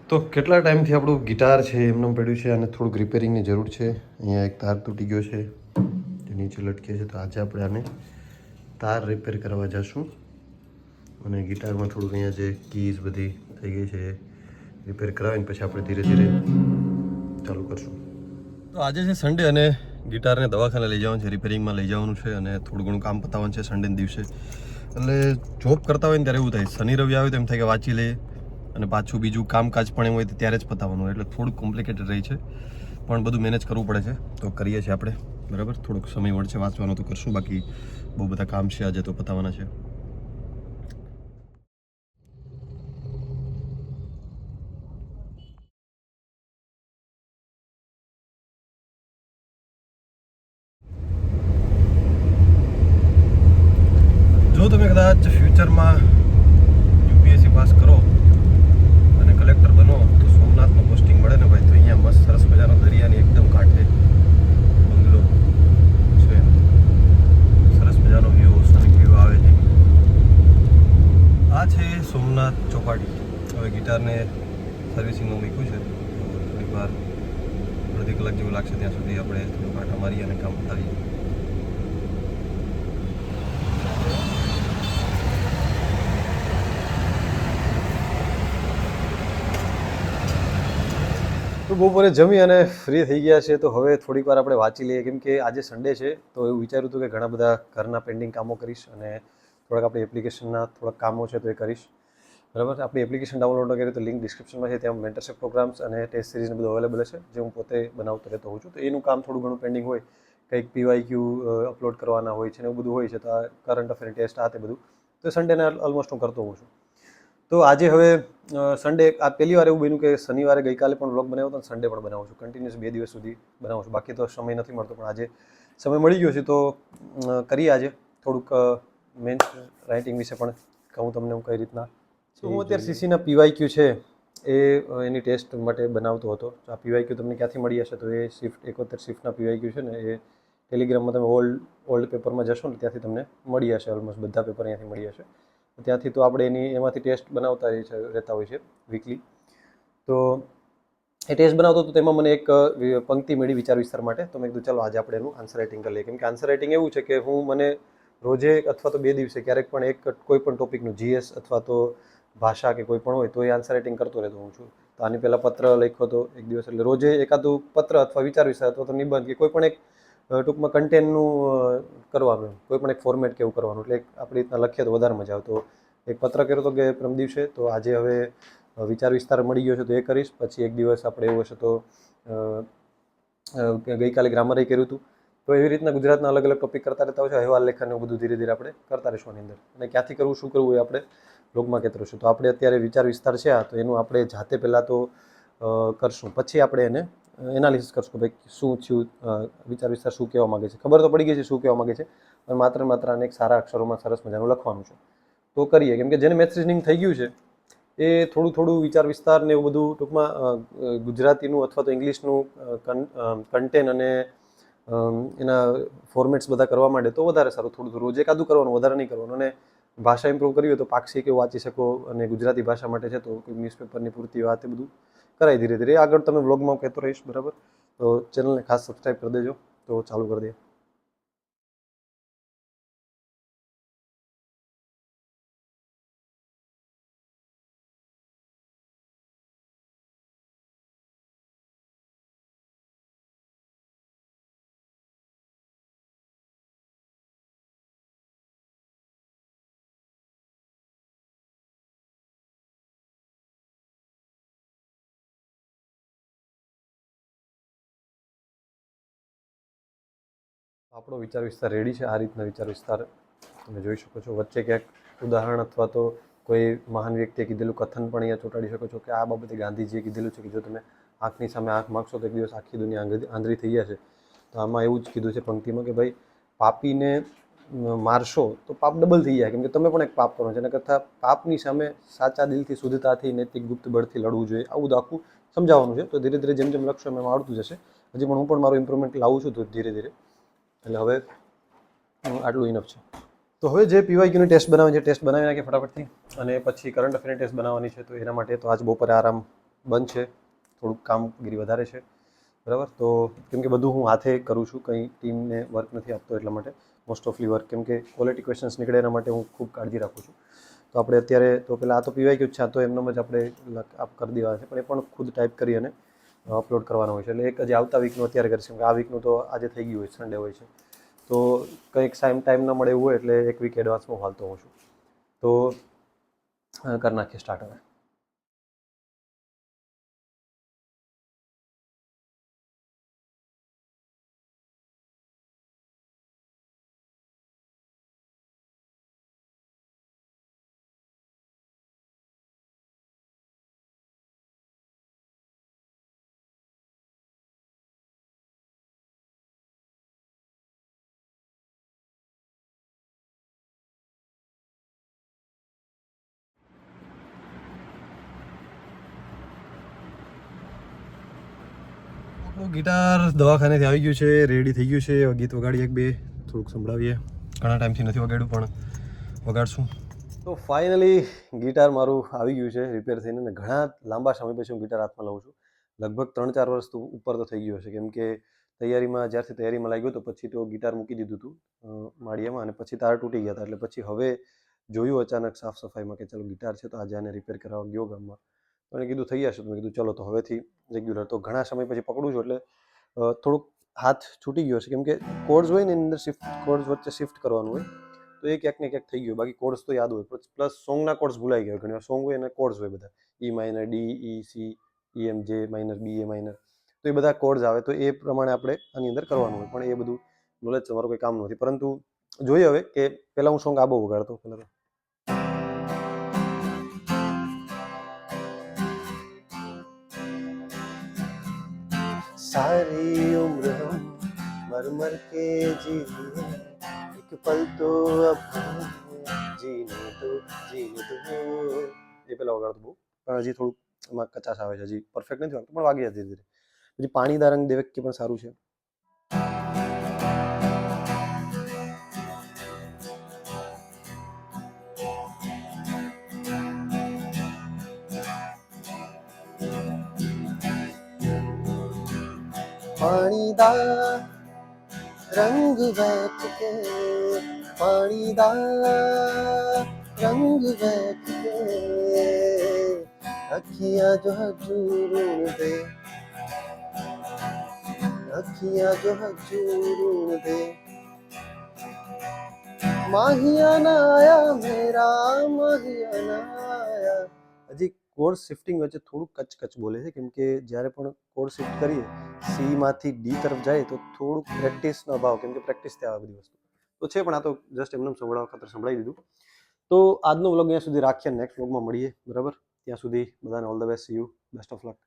તો કેટલા ટાઈમથી આપણું ગિટાર છે એમનું પડ્યું છે અને થોડુંક રિપેરિંગની જરૂર છે. અહીંયા એક તાર તૂટી ગયો છે જે નીચે લટકે છે, તો આજે આપણે આને તાર રિપેર કરવા જઈશું અને ગિટારમાં થોડુંક અહીંયા જે કીઝ બધી થઈ ગઈ છે રિપેર કરાવીને પછી આપણે ધીરે ધીરે ચાલુ કરશું. તો આજે છે સન્ડે અને ગિટારને દવાખાને લઈ જવાનું છે, રિપેરિંગમાં લઈ જવાનું છે અને થોડું ઘણું કામ પતાવવાનું છે સન્ડેના દિવસે. એટલે જોબ કરતા હોય ને ત્યારે એવું થાય, શનિ રવિ આવે તો એમ થાય કે વાંચી લઈએ અને પાછું બીજું કામકાજ પણ એમ હોય તો ત્યારે જ પતાવવાનું, એટલે થોડુંક કોમ્પ્લિકેટેડ રહી છે પણ બધું મેનેજ કરવું પડે છે. તો કરીએ છીએ આપણે, બરાબર. થોડોક સમય મળશે વાંચવાનો તો કરશું, બાકી બહુ બધા કામ છે આજે તો પતાવવાના છે. જો તમે કદાચ ફ્યુચરમાં યુપીએસસી પાસ કરો અને કલેક્ટર બનો તો સોમનાથમાં પોસ્ટિંગ મળે ને ભાઈ, તો અહીંયા મસ્ત સરસ મજાનો દરિયાની એકદમ કાંઠે બંગલો છે, સરસ મજાનો વ્યૂ, સનિક વ્યૂ આવે છે. આ છે સોમનાથ ચોપાટી. હવે ગિટારને સર્વિસિંગમાં મૂક્યું છે, થોડીક વાર અડધી કલાક જેવું લાગશે, ત્યાં સુધી આપણે થોડું આંટા મારીએ અને કામ પતાવીએ. તો બપોરે જમી અને ફ્રી થઈ ગયા છે, તો હવે થોડીક વાર આપણે વાંચી લઈએ, કેમ કે આજે સન્ડે છે. તો એવું વિચાર્યું હતું કે ઘણા બધા ઘરના પેન્ડિંગ કામો કરીશ અને થોડાક આપણી એપ્લિકેશનના થોડાક કામો છે તો એ કરીશ, બરાબર. આપણી એપ્લિકેશન ડાઉનલોડ ન કરી તો લિંક ડિસ્ક્રિપ્શનમાં છે, ત્યાં મેન્ટરશિપ પ્રોગ્રામ્સ અને ટેસ્ટ સિરીઝને બધું અવેલેબલ છે, જે હું પોતે બનાવતો રહેતો હોઉં છું. તો એનું કામ થોડું ઘણું પેન્ડિંગ હોય, કંઈક પીવાયક્યુ અપલોડ કરવાના હોય છે ને એવું બધું હોય છે, તો આ કરંટ અફેર ટેસ્ટ આ તે બધું તો સન્ડેને ઓલમોસ્ટ હું કરતો હોઉં છું. તો આજે હવે સન્ડે, આ પહેલી વાર એવું બન્યું કે શનિવારે ગઈકાલે પણ વ્લોગ બનાવ્યો હતો અને સન્ડે પણ બનાવું છું, કન્ટિન્યુઅસ 2 દિવસ સુધી બનાવું છું. બાકી તો સમય નથી મળતો, પણ આજે સમય મળી ગયો છે તો કરીએ આજે થોડુંક મેન્સ રાઇટિંગ વિશે પણ કહું તમને હું કઈ રીતના. તો હું અત્યારે સીસીના પીવાયક્યુ છે એ એની ટેસ્ટ માટે બનાવતો હતો. આ પીવાયક્યુ તમને ક્યાંથી મળી હશે, તો એ શિફ્ટ 71 શિફ્ટના પીવાયક્યુ છે ને, એ ટેલિગ્રામમાં તમે ઓલ્ડ પેપરમાં જશો ને ત્યાંથી તમને મળી હશે, ઓલમોસ્ટ બધા પેપર અહીંયાથી મળી હશે. ત્યાંથી તો આપણે એમાંથી ટેસ્ટ બનાવતા રહેતા હોય છે વીકલી. તો એ ટેસ્ટ બનાવતો હતો, તેમાં મને એક પંક્તિ મળી વિચાર વિસ્તાર માટે, તો મેં કીધું ચાલો આજે આપણે એનું આન્સર રાઇટિંગ કરી લઈએ. કેમ કે આન્સર રાઇટિંગ એવું છે કે મને રોજે અથવા તો 2 દિવસે ક્યારેક પણ કોઈ પણ ટોપિકનું જીએસ અથવા તો ભાષા કે કોઈ પણ હોય તો એ આન્સર રાઇટિંગ કરતો રહેતો હોઉં છું. તો આની પહેલાં પત્ર લખ્યો હતો એક દિવસ, એટલે રોજે એકાદું પત્ર અથવા વિચાર વિસ્તાર અથવા તો નિબંધ કે કોઈ પણ એક ટૂંકમાં કન્ટેન્ટનું કરવાનું, કોઈ પણ એક ફોર્મેટ કે એવું કરવાનું, એટલે આપણી રીતના લખીએ તો વધારે મજા આવે. તો એક પત્ર કર્યો હતો કે પ્રમ દિવસે, તો આજે હવે વિચાર વિસ્તાર મળી ગયો છે તો એ કરીશ. પછી એક દિવસ આપણે એવું હશે તો ગઈકાલે ગ્રામરે કર્યું હતું. તો એવી રીતના ગુજરાતના અલગ અલગ ટોપિક કરતા રહેતા હોય છે, અહેવાલ લેખન એવું બધું ધીરે ધીરે આપણે કરતા રહીશું આની અંદર. અને ક્યાંથી કરવું, શું કરવું એ આપણે બ્લોગમાં કહેતા રહીશું. તો આપણે અત્યારે વિચાર વિસ્તાર છે આ, તો એનું આપણે જાતે પહેલાં તો કરશું, પછી આપણે એને એનાલિસિસ કરશું કે ભાઈ શું થયું, વિચાર વિસ્તાર શું કહેવા માગે છે. ખબર તો પડી ગઈ છે શું કહેવા માગે છે, પણ માત્ર આને એક સારા અક્ષરોમાં સરસ મજાનું લખવાનું છે. તો કરીએ, કેમ કે જેને મેથ્સ રીઝનિંગ થઈ ગયું છે એ થોડું વિચાર વિસ્તાર ને એવું બધું ટૂંકમાં ગુજરાતીનું અથવા તો ઇંગ્લિશનું કન્ટેન્ટ અને એના ફોર્મેટ્સ બધા કરવા માંડે તો વધારે સારું. થોડું રોજ એકાદું કરવાનું, વધારે નહીં કરવાનું. અને ભાષા ઇમ્પ્રૂવ કરવી હોય તો પાક્ષિક એવું વાંચી શકો, અને ગુજરાતી ભાષા માટે છે તો કોઈ ન્યૂઝપેપરની પૂરતી વાત એ બધું કરાય ધીરે ધીરે. આગળ તમે વ્લોગમાં કહેતો રહીશ, બરાબર. તો ચેનલને ખાસ સબસ્ક્રાઈબ કરી દેજો. તો ચાલુ કરી દઈએ. આપણો વિચાર વિસ્તાર રેડી છે. આ રીતના વિચાર વિસ્તાર તમે જોઈ શકો છો. વચ્ચે ક્યાંક ઉદાહરણ અથવા તો કોઈ મહાન વ્યક્તિએ કીધેલું કથન પણ અહીંયા ચોંટાડી શકો છો, કે આ બાબતે ગાંધીજીએ કીધેલું છે કે જો તમે આંખની સામે આંખ માગશો તો એક દિવસ આખી દુનિયા આંધળી થઈ જશે. તો આમાં એવું જ કીધું છે પંક્તિમાં કે ભાઈ પાપીને મારશો તો પાપ ડબલ થઈ જાય, કેમ કે તમે પણ એક પાપ કરો છો. એના કરતાં પાપની સામે સાચા દિલથી, શુદ્ધતાથી, નૈતિક ગુપ્ત બળથી લડવું જોઈએ. આવું બધું આખું સમજાવવાનું છે. તો ધીરે ધીરે જેમ જેમ લખશો એમ આવડતું જશે. હજી પણ હું પણ મારું ઇમ્પ્રુવમેન્ટ લાવું છું તો ધીરે ધીરે. એટલે હવે આટલું ઇનફ છે. તો હવે જે પીવાયક્યુની ટેસ્ટ બનાવી નાખીએ ફટાફટથી, અને પછી કરંટ અફેરની ટેસ્ટ બનાવવાની છે. તો એના માટે તો આજ બપોરે આરામ બંધ છે, થોડુંક કામગીરી વધારે છે, બરાબર. તો કેમ કે બધું હું હાથે કરું છું, કંઈ ટીમને વર્ક નથી આપતો, એટલા માટે મોસ્ટ ઓફલી વર્ક, કેમ કે ક્વોલિટી ક્વેશ્ચન્સ નીકળે એના માટે હું ખૂબ કાળજી રાખું છું. તો આપણે અત્યારે તો પહેલાં આ તો પીવાઈ ગયું છે, આ તો એમનેમ જ આપણે આપ કરી દેવા છે, પણ એ પણ ખુદ ટાઈપ કરી અને અપલોડ કરવાનો હોય છે. એટલે એક હજી આવતા વીકનું અત્યારે કરીશ, કેમ કે આ વીકનું તો આજે થઈ ગયું હોય, સન્ડે હોય છે, તો કંઈક ટાઈમ ન મળે એવું હોય એટલે એક વીક એડવાન્સમાં હાલતો હોઉં છું. તો કરી નાખીએ સ્ટાર્ટ હવે. આપણું ગિટાર દવાખાનેથી આવી ગયું છે, રેડી થઈ ગયું છે. ગીત વગાડીએ એક બે, થોડુંક સંભળાવીએ. ઘણા ટાઈમથી નથી વગાડ્યું, પણ વગાડશું. તો ફાઇનલી ગિટાર મારું આવી ગયું છે રિપેર થઈને, ને ઘણા લાંબા સમય પછી હું ગિટાર હાથમાં લઉં છું. લગભગ 3-4 વર્ષ તો ઉપર તો થઈ ગયો છે, કેમ કે જ્યારથી તૈયારીમાં લાગ્યો તો પછી તો ગિટાર મૂકી દીધું હતું માળિયામાં, અને પછી તાર તૂટી ગયા હતા. એટલે પછી હવે જોયું અચાનક સાફ સફાઈમાં કે ચલો ગિટાર છે, તો આજે આને રિપેર કરાવવા ગયો ગામમાં. તો એને કીધું થઈ જશે, તો મેં કીધું ચલો તો હવેથી રેગ્યુલર. તો ઘણા સમય પછી પકડું છું, એટલે થોડુંક હાથ છૂટી ગયો છે, કેમ કે કોર્ડ્સ હોય ને એની અંદર કોર્ડ્સ વચ્ચે શિફ્ટ કરવાનું હોય, તો એ ક્યાંક ને ક્યાંક થઈ ગયું. બાકી કોર્ડ્સ તો યાદ હોય, પ્લસ સોંગના કોર્ડ્સ ભૂલાઈ ગયા. ઘણી વાર સોંગ હોય અને કોર્ડ્સ હોય બધા, ઈ માઇનર, ડી, ઈ, સી, ઈ, એમ, જે માઇનર, બી, એ માઇનર, તો એ બધા કોર્ડ્સ આવે, તો એ પ્રમાણે આપણે આની અંદર કરવાનું હોય. પણ એ બધું નોલેજ તમારું કોઈ કામ નથી. પરંતુ જોઈએ હવે કે પહેલાં હું સોંગ આ બહુ વગાડતો પહેલાં તો. सारी उम्र हम मर मर के जिए, एक पल तो अब जीने दो એ પેલા વગાડતો બહુ, પણ હજી થોડુંક એમાં કચાશ આવે છે, હજી પરફેક્ટ નથી વાગતું, પણ વાગી ધીરે ધીરે. પછી પાણીદા રંગ દેવક્ય પણ સારું છે. પાણીદા રંગ વેચ કે, પાણીદા રંગ વેચ કે, અખિયાં જો હજૂર દે, અખિયાં જો હજૂર દે, માહિયાના આયા મેરા, માહિયાના આયા. હજી કોર્ડ શિફ્ટિંગ વચ્ચે થોડુંક કચ બોલે છે, કેમ કે જ્યારે પણ કોર્ડ શિફ્ટ કરીએ સી માંથી ડી તરફ જાય તો થોડુંક પ્રેક્ટિસનો અભાવ, કેમ કે પ્રેક્ટિસ થાય આ બધી વસ્તુ તો છે, પણ આ તો જસ્ટ એમને સંભળાવવા ખાતર સંભળાવી દીધું. તો આજનો વ્લોગ અહીંયા સુધી રાખીએ, નેક્સ્ટ વ્લોગમાં મળીએ, બરાબર. ત્યાં સુધી બધાને all the best, C you, best of luck.